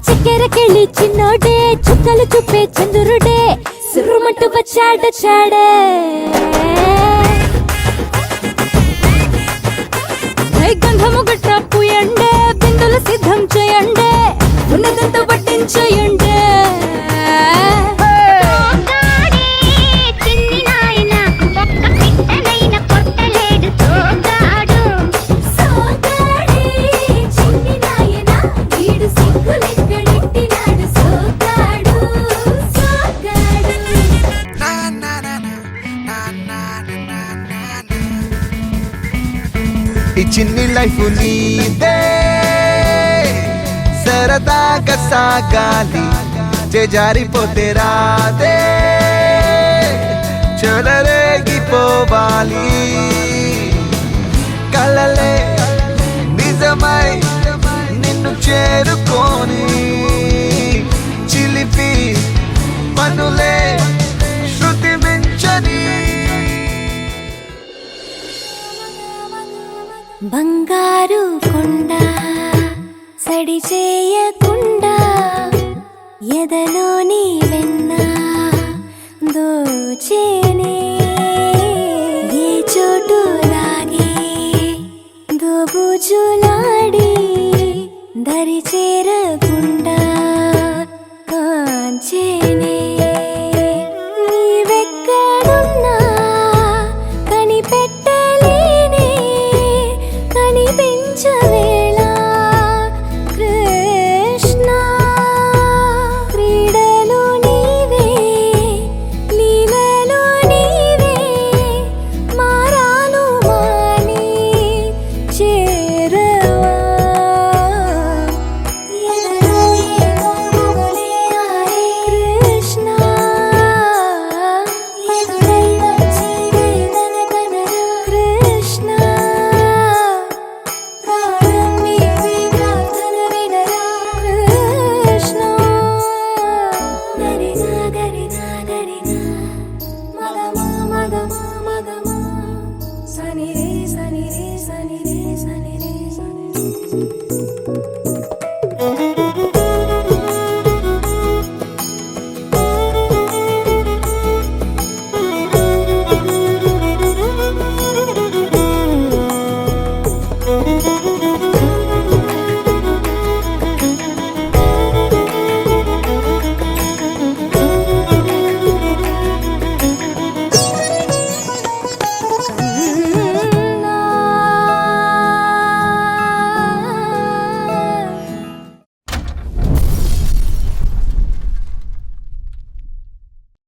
చక్కెరకెళ్ళి చిన్నోడే చుక్కలు చూపే చంద్రుడే సురుమంటూ వచ్చాడే గంధము గట్ట పూయండే బిందులు సిద్ధం చేయండే ఉన్నదంతా పట్టించేయండే ఈ చిన్ని లైఫ్ నీదే సరదాగా సాగాలి చేజారిపోతే రాదే చెలరేగిపోవాలి కలలే నిజమై నిన్ను చేరుకొని చిలిపి పనులే శృతి మించని బంగారు కొండ సడి చేయకుండా ఎదలోని వెన్న దోచేనే ఏ చోటు లాగే దోబుజులాడి దరిచే